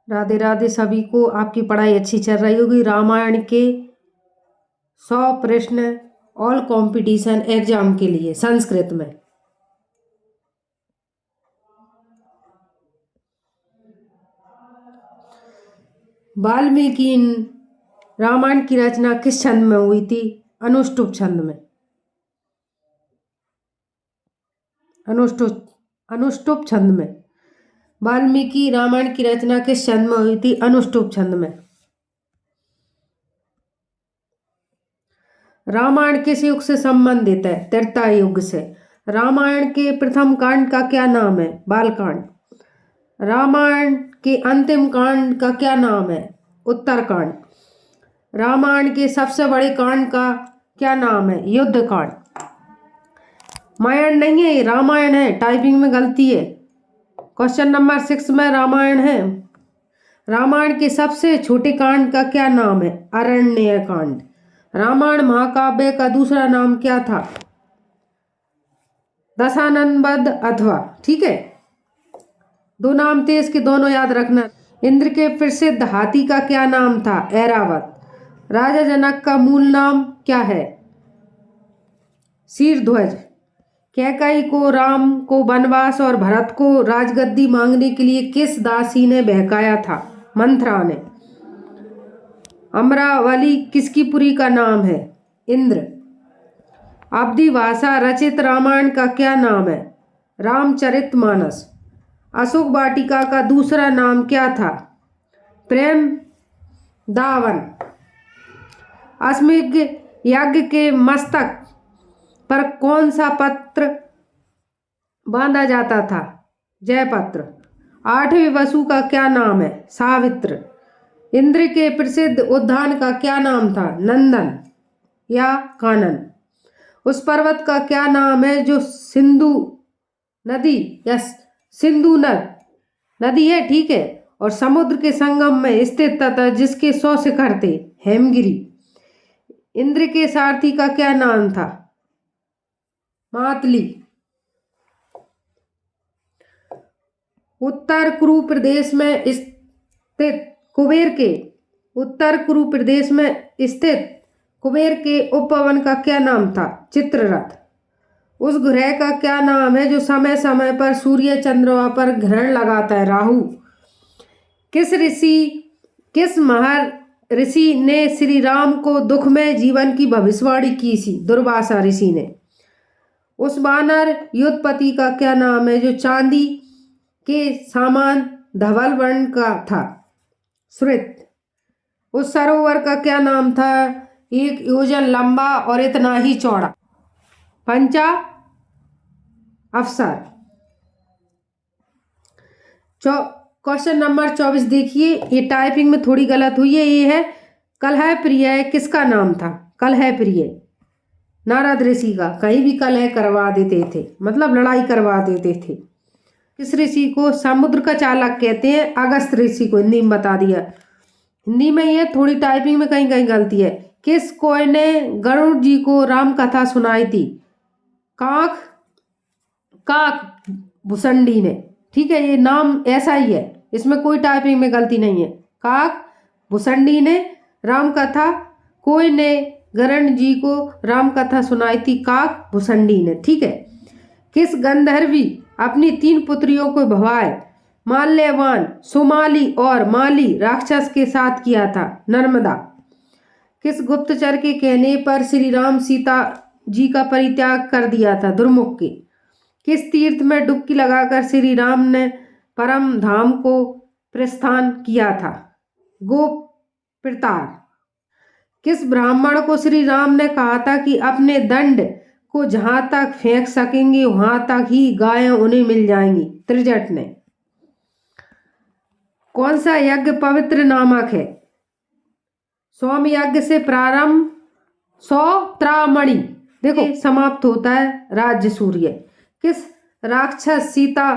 राधे राधे सभी को। आपकी पढ़ाई अच्छी चल रही होगी। रामायण के 100 प्रश्न ऑल कंपटीशन एग्जाम के लिए संस्कृत में। वाल्मीकि रामायण की रचना किस छंद में हुई थी? अनुष्टुप छंद में। अनुष्टुप छंद में। वाल्मीकि रामायण की रचना किस छंद में हुई थी? अनुष्टुप छंद में। रामायण किस युग से संबंधित है? त्रेता युग से। रामायण के प्रथम कांड का क्या नाम है? बालकांड। रामायण के अंतिम कांड का क्या नाम है? उत्तरकांड। रामायण के सबसे बड़े कांड का क्या नाम है? युद्धकांड। मायण नहीं है, ये रामायण है, टाइपिंग में गलती है। क्वेश्चन नंबर 6 में रामायण है। रामायण के सबसे छोटे कांड का क्या नाम है? अरण्य कांड। रामायण महाकाव्य का दूसरा नाम क्या था? दशानन अथवा। ठीक है, दो नाम थे इसके, दोनों याद रखना। इंद्र के प्रसिद्ध हाथी का क्या नाम था? ऐरावत। राजा जनक का मूल नाम क्या है? शीरध्वज। कैकई को राम को वनवास और भरत को राजगद्दी मांगने के लिए किस दासी ने बहकाया था? मंथरा ने। अमरावली किसकी पुरी का नाम है? इंद्र। अवधी भाषा रचित रामायण का क्या नाम है? रामचरितमानस। अशोक वाटिका का दूसरा नाम क्या था? प्रेम दावन। अश्वमेध यज्ञ के मस्तक पर कौन सा पत्र बांधा जाता था? जयपत्र। 8वें वसु का क्या नाम है? सावित्र। इंद्र के प्रसिद्ध उद्यान का क्या नाम था? नंदन या कानन। उस पर्वत का क्या नाम है जो सिंधु नदी या सिंधु नदी है, ठीक है, और समुद्र के संगम में स्थित था, जिसके 100 शिखर थे? हेमगिरी। इंद्र के सारथी का क्या नाम था? मातली। उत्तर कुरु प्रदेश में स्थित कुबेर के उपवन का क्या नाम था? चित्ररथ। उस ग्रह का क्या नाम है जो समय समय पर सूर्य चंद्रमा पर ग्रहण लगाता है? राहु। किस महर ऋषि ने श्री राम को दुखमय जीवन की भविष्यवाणी की थी? दुर्वासा ऋषि ने। उस वानर युद्धपति का क्या नाम है जो चांदी के सामान धवल वर्ण का था? श्रुत। उस सरोवर का क्या नाम था? 1 योजन लंबा और इतना ही चौड़ा? पंचा अफसर। क्वेश्चन नंबर 24 देखिए, ये टाइपिंग में थोड़ी गलत हुई है। ये है कलह प्रिय किसका नाम था? कलह प्रिय नारद ऋषि का। कहीं भी कलह करवा देते थे, मतलब लड़ाई करवा देते थे। किस ऋषि को समुद्र का चालक कहते हैं? अगस्त ऋषि को। हिंदी में बता दिया। हिंदी में ये थोड़ी टाइपिंग में कहीं कहीं गलती है। किस कोय ने गरुड़ जी को राम कथा सुनाई थी? काक भुसंडी ने। ठीक है, ये नाम ऐसा ही है, इसमें कोई टाइपिंग में गलती नहीं है। काक भुसंडी ने राम कथा, कोय ने गरुड़ जी को राम कथा सुनाई थी? काक भुसंडी ने। ठीक है। किस गंधर्वी अपनी 3 पुत्रियों को विवाह माल्यवान, सुमाली और माली राक्षस के साथ किया था? नर्मदा। किस गुप्तचर के कहने पर श्री राम सीता जी का परित्याग कर दिया था? दुर्मुख के। किस तीर्थ में डुबकी लगाकर श्री राम ने परम धाम को प्रस्थान किया था? गोप्रतार। किस ब्राह्मण को श्री राम ने कहा था कि अपने दंड को जहां तक फेंक सकेंगे वहां तक ही गायें उन्हें मिल जाएंगी? त्रिजट ने। कौन सा यज्ञ पवित्र नामक है? सोम यज्ञ से प्रारंभ सौत्रामणि देखो समाप्त होता है राज्य सूर्य। किस राक्षस सीता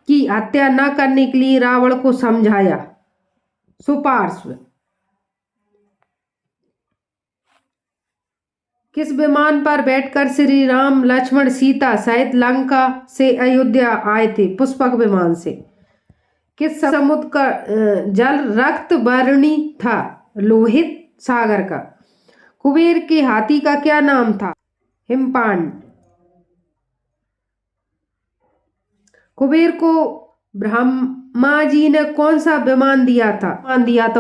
की हत्या न करने के लिए रावण को समझाया? सुपार्श्व। किस विमान पर बैठकर श्री राम लक्ष्मण सीता सहित लंका से अयोध्या आए थे? पुष्पक विमान से। किस समुद्र का जल रक्त वर्णी था? लोहित सागर का। कुबेर के हाथी का क्या नाम था? हिमपांड। कुबेर को ब्रह्मा जी ने कौन सा विमान दिया था?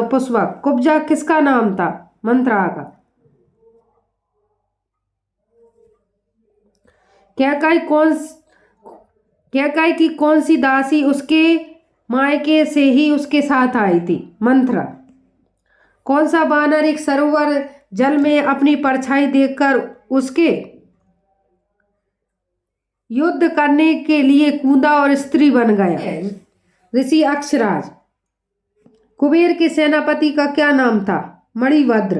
पुष्पक। कुब्जा किसका नाम था? मंत्रा का। कैकई की कौन सी दासी उसके मायके से ही उसके साथ आई थी? मंत्रा। कौन सा बानर एक सरोवर जल में अपनी परछाई देखकर उसके युद्ध करने के लिए कूदा और स्त्री बन गया? ऋषि अक्षराज। कुबेर के सेनापति का क्या नाम था? मणिभद्र।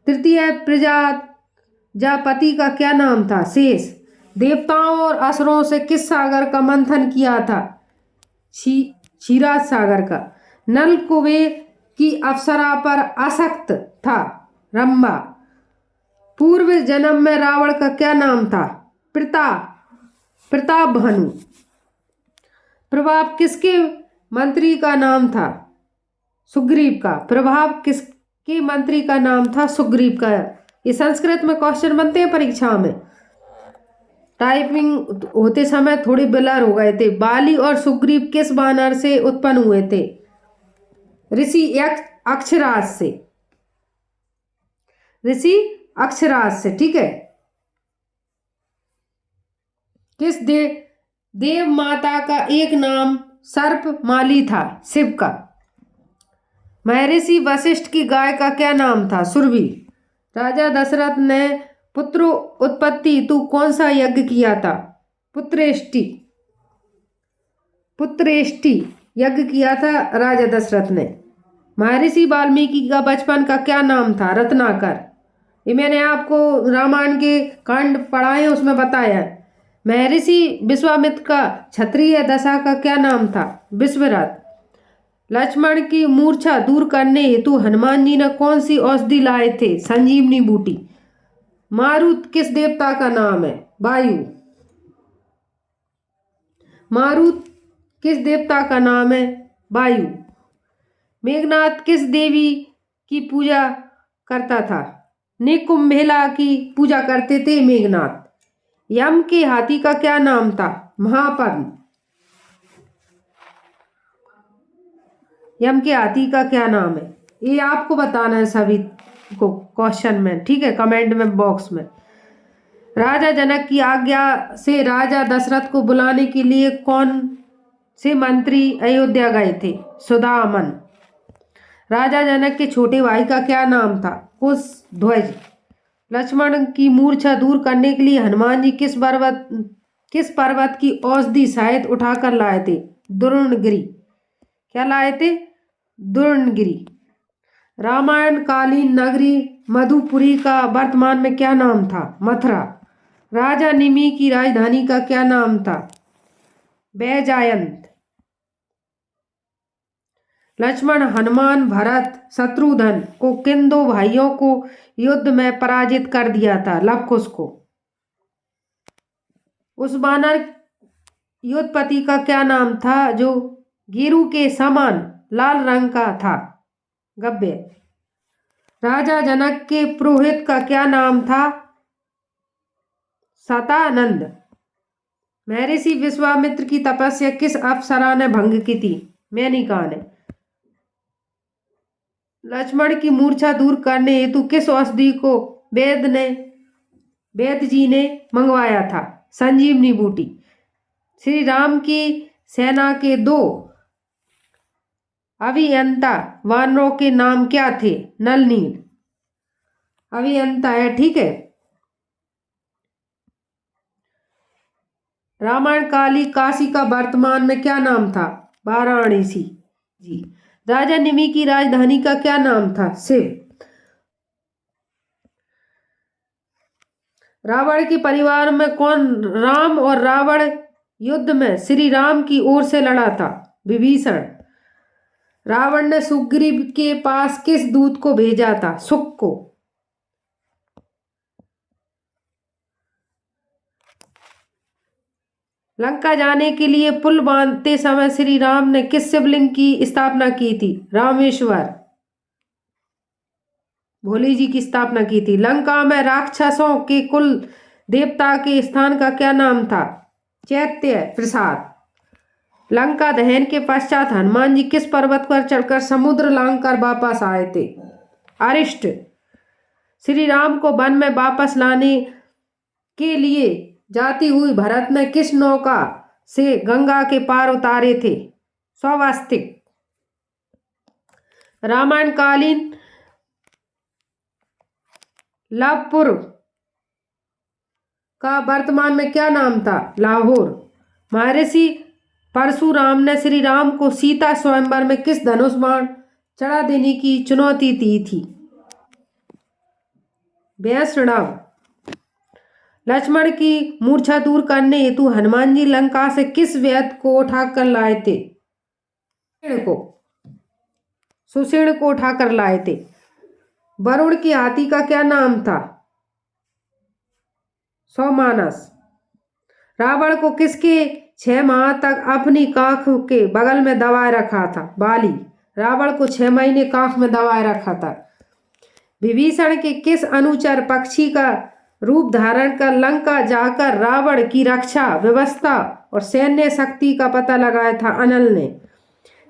तृतीय प्रजापति का क्या नाम था? शेष। देवताओं और असुरों से किस सागर का मंथन किया था? क्षीराज सागर का। नल कुबेर की अप्सरा पर आसक्त था? रंभा। पूर्व जन्म में रावण का क्या नाम था? प्रतापभानु। प्रभाव किसके मंत्री का नाम था? सुग्रीव का। प्रभाव किसके मंत्री का नाम था? सुग्रीव का। ये संस्कृत में क्वेश्चन बनते हैं परीक्षा में। टाइपिंग होते समय थोड़ी ब्लर हो गए थे। बाली और सुग्रीव किस वानर से उत्पन्न हुए थे? ऋषि अक्षराज से। ऋषि अक्षराज से, ठीक है। किस देव माता का एक नाम सर्प माली था? शिव का। महर्षि वशिष्ठ की गाय का क्या नाम था? सुरभि। राजा दशरथ ने पुत्र उत्पत्ति हेतु कौन सा यज्ञ किया था? पुत्रेष्टि यज्ञ किया था राजा दशरथ ने। महर्षि वाल्मीकि का बचपन का क्या नाम था? रत्नाकर। ये मैंने आपको रामायण के कांड पढ़ाए, उसमें बताया। महर्षि विश्वामित्र का क्षत्रिय दशा का क्या नाम था? विश्वरथ। लक्ष्मण की मूर्छा दूर करने हेतु हनुमान जी ने कौन सी औषधि लाए थे? संजीवनी बूटी। मारुत किस देवता का नाम है? वायु। मारुत किस देवता का नाम है? वायु। मेघनाथ किस देवी की पूजा करता था? निकुंभेला की पूजा करते थे मेघनाथ। यम के हाथी का क्या नाम था? महापद्म। यम के हाथी का क्या नाम है? ये आपको बताना है सभी को क्वेश्चन में, ठीक है, कमेंट में बॉक्स में। राजा जनक की आज्ञा से राजा दशरथ को बुलाने के लिए कौन से मंत्री अयोध्या गए थे? सुदामन। राजा जनक के छोटे भाई का क्या नाम था? कुशध्वज। लक्ष्मण की मूर्छा दूर करने के लिए हनुमान जी किस पर्वत की औषधि शायद उठाकर लाए थे? द्रोणगिरि। क्या लाए थे? द्रोणगिरि। रामायण कालीन नगरी मधुपुरी का वर्तमान में क्या नाम था? मथुरा। राजा निमि की राजधानी का क्या नाम था? बैजयंत। लक्ष्मण, हनुमान, भरत, शत्रुघ्न को किन दो भाइयों को युद्ध में पराजित कर दिया था? लव कुश को। उस वानर युद्धपति का क्या नाम था जो गेरू के समान लाल रंग का था? गब्य। राजा जनक के पुरोहित का क्या नाम था? सतानंद। महर्षि विश्वामित्र की तपस्या किस अप्सरा ने भंग की थी? मेनका ने। लक्ष्मण की मूर्छा दूर करने हेतु किस औषधि को वेद जी ने मंगवाया था? संजीवनी बूटी। श्री राम की सेना के दो अभियंता वानरों के नाम क्या थे? नल नील। अभियंता है, ठीक है। रामायण काली काशी का वर्तमान में क्या नाम था? वाराणसी जी। राजा निमि की राजधानी का क्या नाम था? शिव। रावण के परिवार में कौन राम और रावण युद्ध में श्री राम की ओर से लड़ा था? विभीषण। रावण ने सुग्रीव के पास किस दूत को भेजा था? शुक को। लंका जाने के लिए पुल बांधते समय श्री राम ने किस शिवलिंग की स्थापना की थी? रामेश्वर भोले जी की स्थापना की थी। लंका में राक्षसों के कुल देवता के स्थान का क्या नाम था? चैत्य प्रसाद। लंका दहन के पश्चात हनुमान जी किस पर्वत पर चढ़कर समुद्र लांघकर वापस आए थे? अरिष्ट। श्री राम को वन में वापस लाने के लिए जाती हुई भरत ने किस नौका से गंगा के पार उतारे थे? स्वास्तिक। रामायण कालीन लाभपुर का वर्तमान में क्या नाम था? लाहौर। महर्षि परशुराम ने श्री राम को सीता स्वयंवर में किस धनुष बाण चढ़ा देने की चुनौती दी थी? वैष्णव। लक्ष्मण की मूर्छा दूर करने हेतु हनुमान जी लंका से किस वैद्य को उठाकर लाए थे? सुषेण को उठाकर लाए थे। वरुण की हाथी का क्या नाम था? सौमानस। रावण को किसके 6 माह तक अपनी काख के बगल में दबाए रखा था? बाली। रावण को 6 महीने काख में दबाए रखा था। विभीषण के किस अनुचर पक्षी का रूप धारण कर लंका जाकर रावण की रक्षा व्यवस्था और सैन्य शक्ति का पता लगाया था? अनल ने।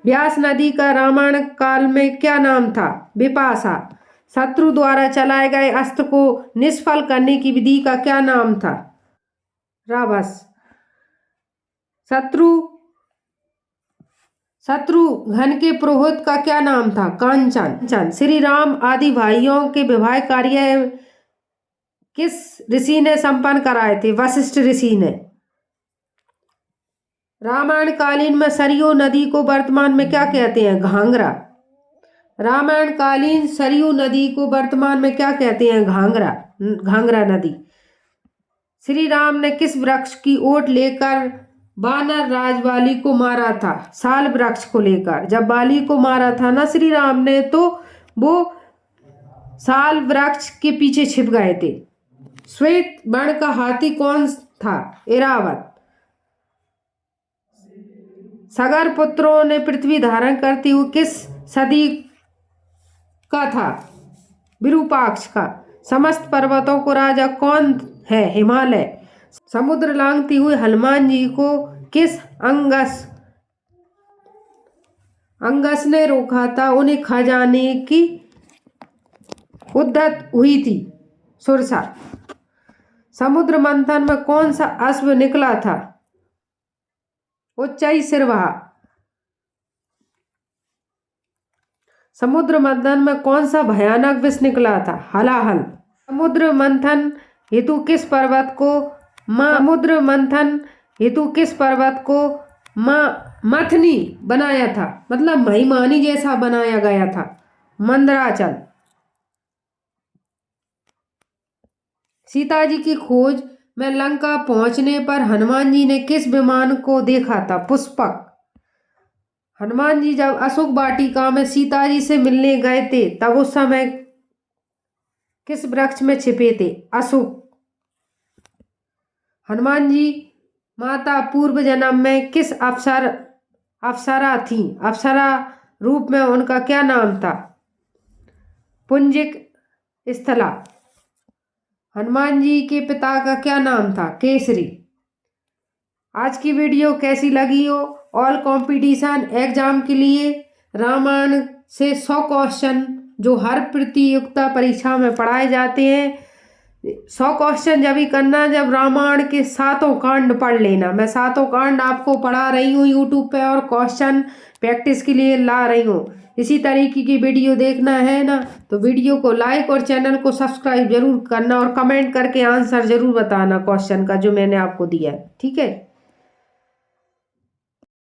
व्यास नदी का रामायण काल में क्या नाम था? विपाशा। शत्रु द्वारा चलाए गए अस्त्र को निष्फल करने की विधि का क्या नाम था? रावस। शत्रुघ्न के पुरोहित का क्या नाम था? कांचन। श्री राम आदि भाइयों के विवाह कार्य किस ऋषि ने संपन्न कराए थे? वशिष्ठ ऋषि ने। रामायण कालीन में सरयू नदी को वर्तमान में क्या कहते हैं? घाघरा। रामायण कालीन सरयू नदी को वर्तमान में क्या कहते हैं? घाघरा नदी। श्री राम ने किस वृक्ष की ओट लेकर वानर राज बाली को मारा था? साल वृक्ष को लेकर। जब बाली को मारा था ना श्री राम ने, तो वो साल वृक्ष के पीछे छिप गए थे। श्वेत वर्ण का हाथी कौन था? ऐरावत। सगर पुत्रों ने पृथ्वी धारण करती हुई किस सदी का था? विरूपाक्ष का। समस्त पर्वतों को राजा कौन है? हिमालय। समुद्र लांघती हुई हनुमान जी को किस अंगस ने रोका था? उन्हें खा जाने की उद्यत हुई थी। सुरसा। समुद्र मंथन में कौन सा अश्व निकला था? उच्चई सिरवहा। समुद्र मंथन में कौन सा भयानक विष निकला था? हलाहल। समुद्र मंथन हेतु किस पर्वत को मथनी बनाया था? मतलब महिमानी जैसा बनाया गया था। मंदराचल। सीता जी की खोज में लंका पहुंचने पर हनुमान जी ने किस विमान को देखा था? पुष्पक। हनुमान जी जब अशोक वाटिका में सीता जी से मिलने गए थे, तब उस समय किस वृक्ष में छिपे थे? अशोक। हनुमान जी माता पूर्व जन्म में किस अप्सरा थी? अप्सरा रूप में उनका क्या नाम था? पुंजिक स्थला। हनुमान जी के पिता का क्या नाम था? केसरी। आज की वीडियो कैसी लगी हो? ऑल कंपटीशन एग्जाम के लिए रामायण से 100 क्वेश्चन जो हर प्रतियोगिता परीक्षा में पढ़ाए जाते हैं, 100 क्वेश्चन जब ही करना जब रामायण के 7 कांड पढ़ लेना। मैं 7 कांड आपको पढ़ा रही हूँ यूट्यूब पे और क्वेश्चन प्रैक्टिस के लिए ला रही हूँ। इसी तरीके की वीडियो देखना है ना, तो वीडियो को लाइक और चैनल को सब्सक्राइब जरूर करना और कमेंट करके आंसर जरूर बताना क्वेश्चन का जो मैंने आपको दिया है। ठीक है।